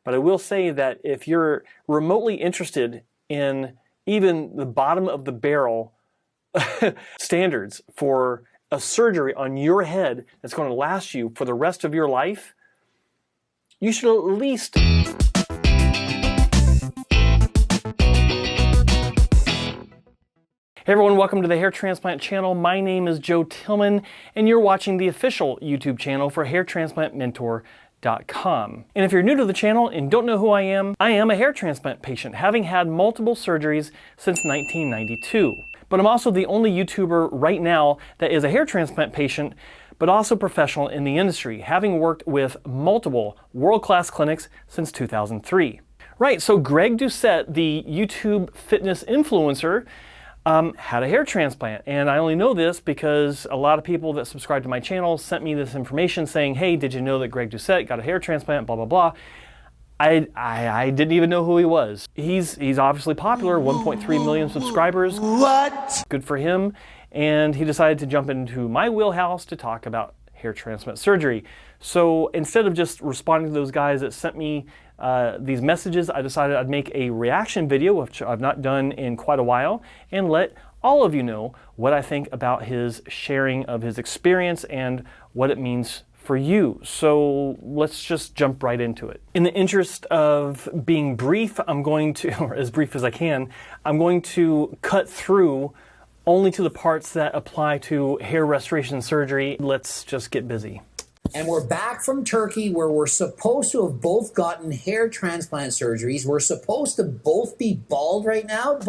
But I will say that if you're remotely interested in even the bottom of the barrel standards for a surgery on your head that's going to last you for the rest of your life, you should at least... Hey everyone, welcome to the Hair Transplant channel. My name is Joe Tillman, and you're watching the official YouTube channel for hairtransplantmentor.com. And if you're new to the channel and don't know who I am a hair transplant patient, having had multiple surgeries since 1992. But I'm also the only YouTuber right now that is a hair transplant patient, but also professional in the industry, having worked with multiple world-class clinics since 2003. Right, so Greg Doucette, the YouTube fitness influencer, had a hair transplant, and I only know this because a lot of people that subscribe to my channel sent me this information saying, hey, did you know that Greg Doucette got a hair transplant, blah, blah, blah. I didn't even know who he was. He's obviously popular, 1.3 million subscribers. What? Good for him. And he decided to jump into my wheelhouse to talk about hair transplant surgery. So instead of just responding to those guys that sent me these messages, I decided I'd make a reaction video, which I've not done in quite a while, and let all of you know what I think about his sharing of his experience and what it means for you. So let's just jump right into it. In the interest of being brief, I'm going to, or as brief as I can, I'm going to cut through only to the parts that apply to hair restoration surgery. Let's just get busy. And we're back from Turkey, where we're supposed to have both gotten hair transplant surgeries. We're supposed to both be bald right now.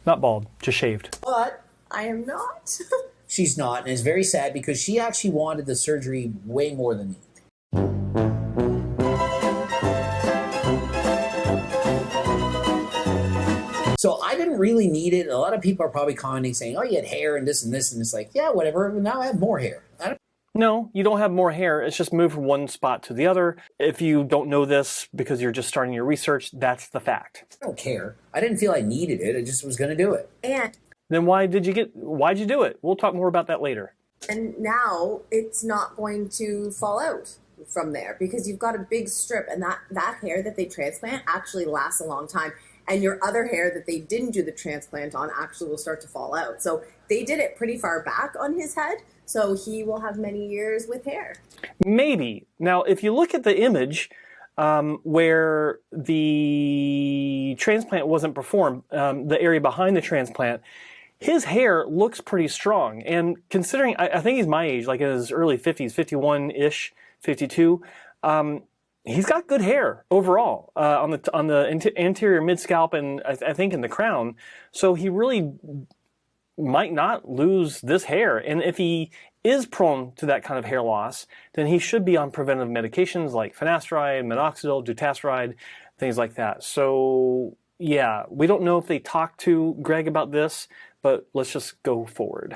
Not bald, just shaved. But I am not. She's not, and it's very sad because she actually wanted the surgery way more than me. So I didn't really need it. A lot of people are probably commenting saying, oh, you had hair and this and this. And it's like, yeah, whatever. Now I have more hair. No, you don't have more hair. It's just moved from one spot to the other. If you don't know this because you're just starting your research, that's the fact. I don't care. I didn't feel I needed it. I just was going to do it. And then why'd you do it? We'll talk more about that later. And now it's not going to fall out from there because you've got a big strip, and that hair that they transplant actually lasts a long time. And your other hair that they didn't do the transplant on actually will start to fall out. So they did it pretty far back on his head. So he will have many years with hair. Maybe. Now, if you look at the image where the transplant wasn't performed, the area behind the transplant, his hair looks pretty strong. And considering, I think he's my age, like in his early 50s, 51-ish, 52, he's got good hair overall on the anterior mid-scalp and I think in the crown. So he really might not lose this hair. And if he is prone to that kind of hair loss, then he should be on preventive medications like finasteride, minoxidil, dutasteride, things like that. So yeah, we don't know if they talked to Greg about this, but let's just go forward.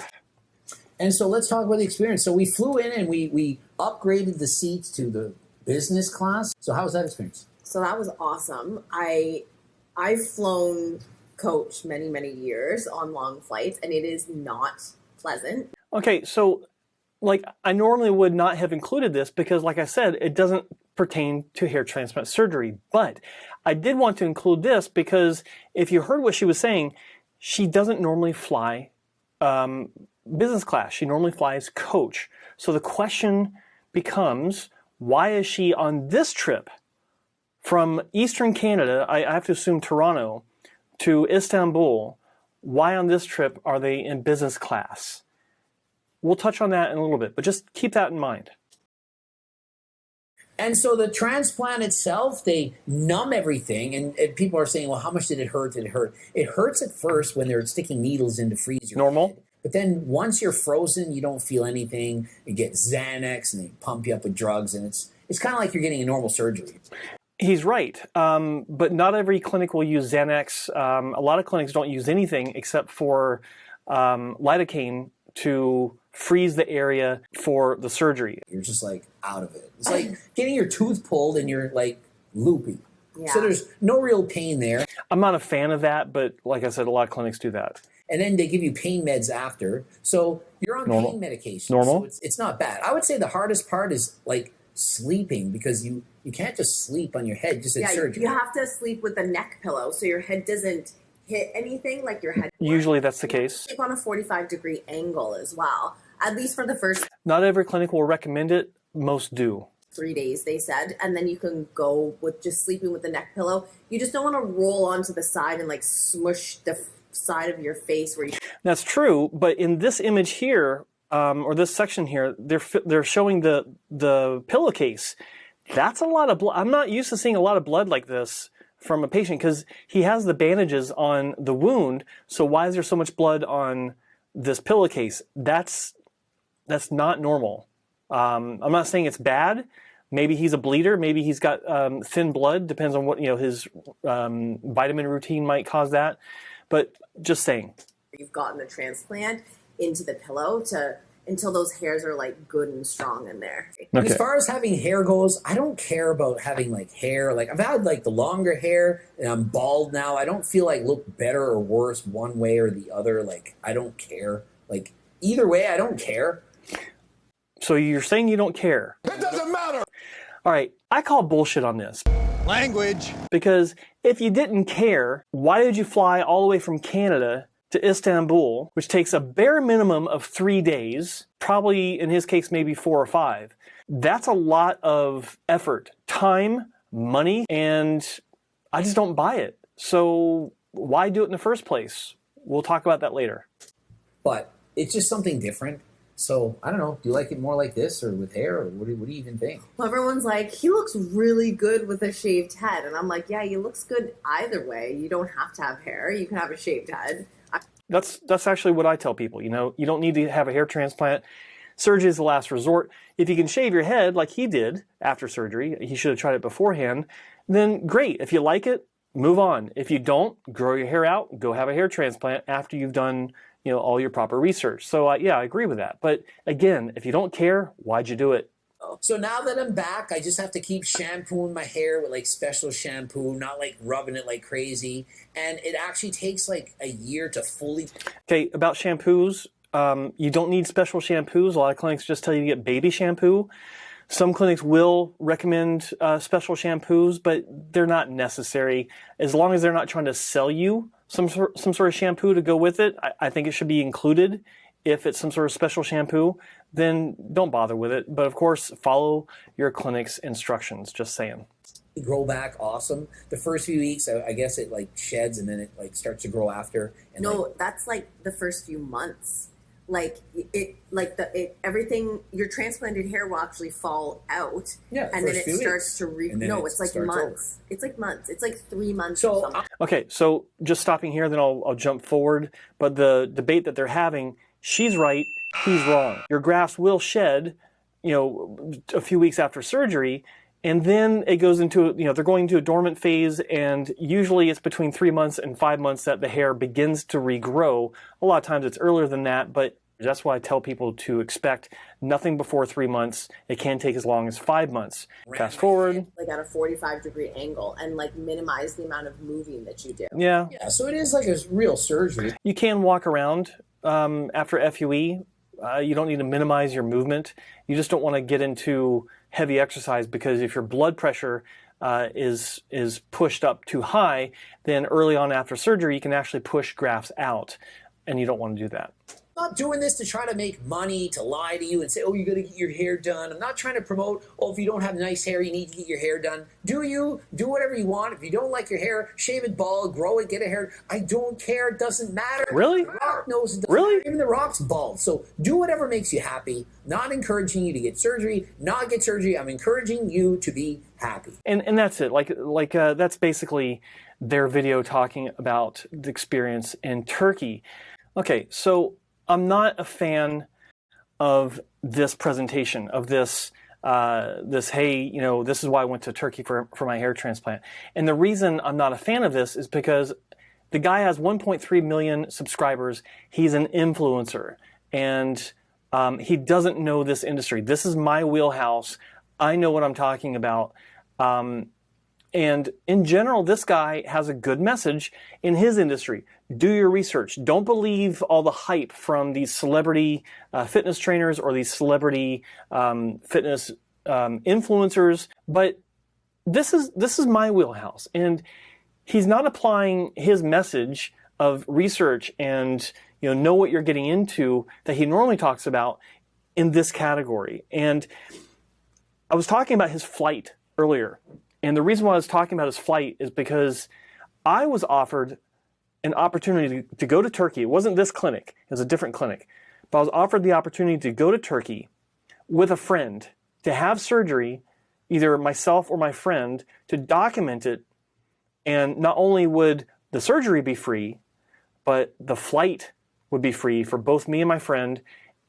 And so let's talk about the experience. So we flew in and we upgraded the seats to the business class. So how was that experience? So that was awesome. I've flown coach many years on long flights, and it is not pleasant. Okay, so like I normally would not have included this because like I said, it doesn't pertain to hair transplant surgery, but I did want to include this because if you heard what she was saying, she doesn't normally fly business class. She normally flies coach. So the question becomes, why is she on this trip from Eastern Canada, I have to assume Toronto, to Istanbul? Why on this trip are they in business class? We'll touch on that in a little bit, but just keep that in mind. And so the transplant itself, they numb everything, and people are saying, well, how much did it hurt? Did it hurt? It hurts at first when they're sticking needles in to freeze your normal head. But then once you're frozen, you don't feel anything. You get Xanax, and they pump you up with drugs, and it's kind of like you're getting a normal surgery. He's right, but not every clinic will use Xanax. A lot of clinics don't use anything except for lidocaine to freeze the area for the surgery. You're just like out of it. It's like getting your tooth pulled and you're like loopy. Yeah. So there's no real pain there. I'm not a fan of that, but like I said, a lot of clinics do that. And then they give you pain meds after. So you're on pain medication. Normal. So it's not bad. I would say the hardest part is like sleeping, because you can't just sleep on your head just at surgery. You have to sleep with a neck pillow so your head doesn't hit anything, like your head. Usually that's the case. Sleep on a 45-degree angle as well, at least for the first. Not every clinic will recommend it. Most do. 3 days, they said, and then you can go with just sleeping with the neck pillow. You just don't want to roll onto the side and like smush the side of your face where you. That's true, but in this image here, or this section here, they're showing the pillowcase. That's a lot of blood. I'm not used to seeing a lot of blood like this from a patient because he has the bandages on the wound. So why is there so much blood on this pillowcase? That's not normal. I'm not saying it's bad. Maybe he's a bleeder. Maybe he's got thin blood. Depends on what his vitamin routine might cause that. But just saying. You've gotten the transplant into the pillow until those hairs are like good and strong in there. Okay. As far as having hair goes, I don't care about having like hair. Like I've had like the longer hair and I'm bald now. I don't feel like look better or worse one way or the other. Like I don't care. Like either way, I don't care. So you're saying you don't care? It doesn't matter. All right, I call bullshit on this. Language. Because if you didn't care, why did you fly all the way from Canada to Istanbul, which takes a bare minimum of 3 days, probably in his case maybe 4 or 5. That's a lot of effort, time, money, and I just don't buy it. So why do it in the first place? We'll talk about that later. But it's just something different. So I don't know. Do you like it more like this or with hair, or what do you even think? Well, everyone's like, he looks really good with a shaved head, and I'm like, yeah, he looks good either way. You don't have to have hair. You can have a shaved head. That's actually what I tell people. You don't need to have a hair transplant. Surgery is the last resort. If you can shave your head like he did after surgery, he should have tried it beforehand, then great. If you like it, move on. If you don't, grow your hair out, go have a hair transplant after you've done all your proper research. So yeah, I agree with that. But again, if you don't care, why'd you do it? So now that I'm back, I just have to keep shampooing my hair with like special shampoo, not like rubbing it like crazy. And it actually takes like a year to fully. Okay, about shampoos, you don't need special shampoos. A lot of clinics just tell you to get baby shampoo. Some clinics will recommend special shampoos, but they're not necessary. As long as they're not trying to sell you some sort of shampoo to go with it, I think it should be included. If it's some sort of special shampoo, then don't bother with it. But of course, follow your clinic's instructions, just saying. Grow back awesome. The first few weeks, I guess it like sheds and then it like starts to grow after. And no, that's like the first few months. Like everything, your transplanted hair will actually fall out, and then it starts to it's like months. It's like months. It's like 3 months. So okay, so just stopping here, then I'll jump forward. But the debate that they're having, she's right, he's wrong. Your grafts will shed, a few weeks after surgery. And then it goes into, they're going into a dormant phase, and usually it's between 3 months and 5 months that the hair begins to regrow. A lot of times it's earlier than that, but that's why I tell people to expect nothing before 3 months. It can take as long as 5 months. Fast forward. Like at a 45-degree angle and like minimize the amount of moving that you do. Yeah. Yeah, so it is like a real surgery. You can walk around after FUE. You don't need to minimize your movement. You just don't want to get into heavy exercise, because if your blood pressure is pushed up too high, then early on after surgery you can actually push grafts out, and you don't want to do that. I'm not doing this to try to make money, to lie to you and say, oh, you got to get your hair done. I'm not trying to promote, oh, if you don't have nice hair, you need to get your hair done. Do whatever you want. If you don't like your hair, shave it bald, grow it, get a hair. I don't care. It doesn't matter. Really? The Rock knows it doesn't Really? matter. Even The Rock's bald. So do whatever makes you happy. Not encouraging you to get surgery, not get surgery. I'm encouraging you to be happy. And that's it. Like that's basically their video talking about the experience in Turkey. Okay, so I'm not a fan of this presentation, of this, hey, this is why I went to Turkey for my hair transplant. And the reason I'm not a fan of this is because the guy has 1.3 million subscribers. He's an influencer, and he doesn't know this industry. This is my wheelhouse. I know what I'm talking about. And in general, this guy has a good message in his industry. Do your research. Don't believe all the hype from these celebrity fitness trainers or these celebrity fitness influencers, but this is my wheelhouse, and he's not applying his message of research and know what you're getting into that he normally talks about in this category. And I was talking about his flight earlier, and the reason why I was talking about his flight is because I was offered an opportunity to go to Turkey. It wasn't this clinic, it was a different clinic, but I was offered the opportunity to go to Turkey with a friend to have surgery, either myself or my friend, to document it. And not only would the surgery be free, but the flight would be free for both me and my friend,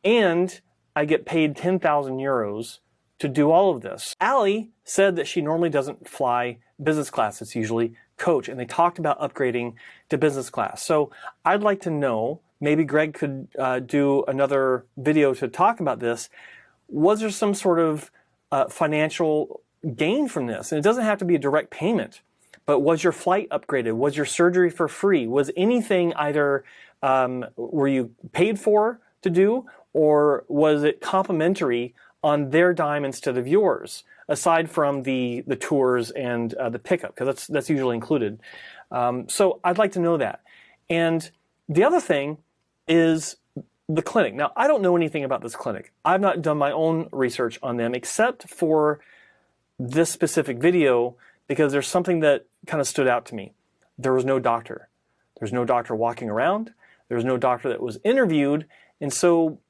and I get paid 10,000 euros to do all of this. Allie said that she normally doesn't fly business class. It's usually coach, and they talked about upgrading to business class. So I'd like to know, maybe Greg could do another video to talk about this. Was there some sort of financial gain from this? And it doesn't have to be a direct payment, but was your flight upgraded? Was your surgery for free? Was anything either, were you paid for to do, or was it complimentary on their dime instead of yours, aside from the tours and the pickup, because that's usually included. So I'd like to know that. And the other thing is the clinic. Now, I don't know anything about this clinic. I've not done my own research on them except for this specific video, because there's something that kind of stood out to me. There was no doctor. There's no doctor walking around. There's no doctor that was interviewed. And so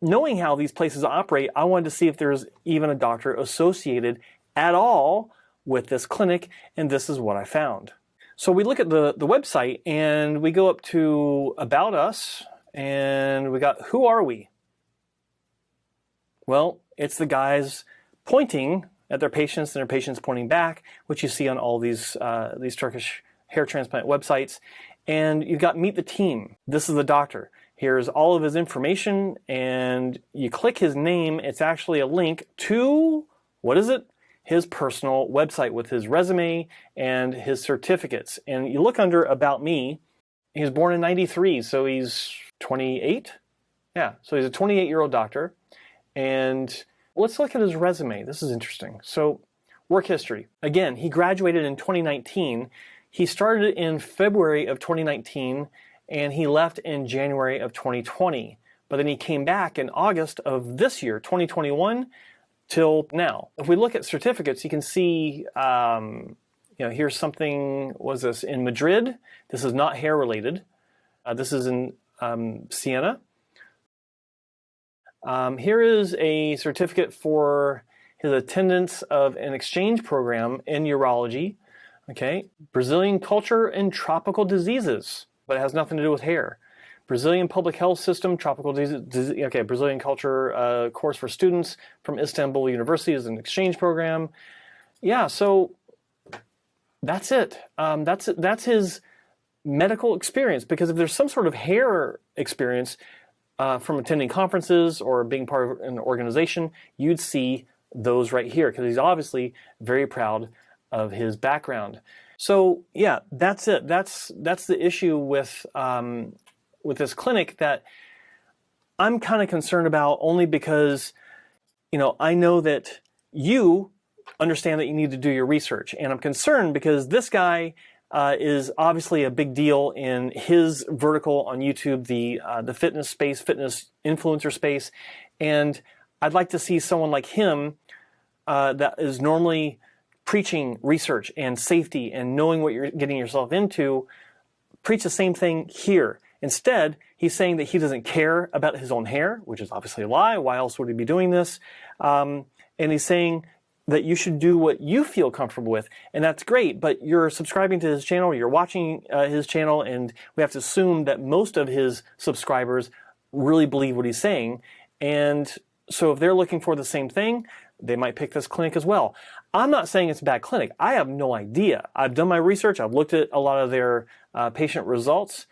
knowing how these places operate, I wanted to see if there's even a doctor associated at all with this clinic, and this is what I found. So we look at the website, and we go up to About Us, and we got Who Are We? Well, it's the guys pointing at their patients and their patients pointing back, which you see on all these Turkish hair transplant websites. And you've got Meet the Team. This is the doctor. Here's all of his information, and you click his name. It's actually a link to, what is it? His personal website with his resume and his certificates. And you look under About Me. He was born in 93, so he's 28. Yeah, so he's a 28-year-old doctor. And let's look at his resume. This is interesting. So, work history. Again, he graduated in 2019. He started in February of 2019, and he left in January of 2020. But then he came back in August of this year, 2021, till now. If we look at certificates, you can see, here's something, was this in Madrid? This is not hair related. This is in Siena. Here is a certificate for his attendance of an exchange program in urology. Okay, Brazilian culture and tropical diseases, but it has nothing to do with hair. Brazilian public health system, tropical disease. Okay, Brazilian culture course for students from Istanbul University is an exchange program. Yeah, so that's it. That's his medical experience. Because if there's some sort of hair experience from attending conferences or being part of an organization, you'd see those right here, because he's obviously very proud of his background. So yeah, that's it. That's the issue with this clinic that I'm kind of concerned about, only because I know that you understand that you need to do your research, and I'm concerned because this guy is obviously a big deal in his vertical on YouTube, the fitness space, fitness influencer space, and I'd like to see someone like him that is normally preaching research and safety and knowing what you're getting yourself into, preach the same thing here. Instead, he's saying that he doesn't care about his own hair, which is obviously a lie. Why else would he be doing this? And he's saying that you should do what you feel comfortable with, and that's great, but you're subscribing to his channel, you're watching his channel, and we have to assume that most of his subscribers really believe what he's saying. And so if they're looking for the same thing, they might pick this clinic as well. I'm not saying it's a bad clinic. I have no idea. I've done my research. I've looked at a lot of their patient results.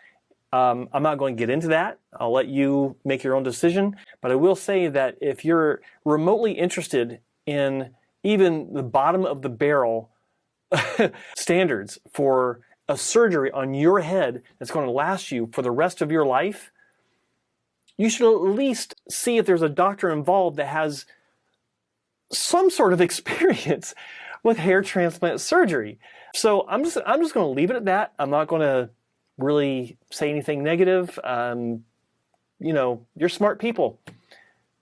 I'm not going to get into that. I'll let you make your own decision. But I will say that if you're remotely interested in even the bottom of the barrel standards for a surgery on your head that's going to last you for the rest of your life, you should at least see if there's a doctor involved that has some sort of experience with hair transplant surgery. So I'm just going to leave it at that. I'm not going to really say anything negative. You know, you're smart people.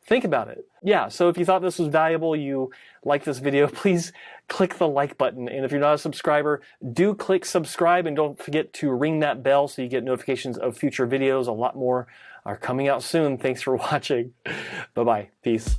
Think about it. Yeah, so if you thought this was valuable, you like this video, please click the like button. And if you're not a subscriber, do click subscribe, and don't forget to ring that bell so you get notifications of future videos. A lot more are coming out soon. Thanks for watching. Bye-bye. Peace.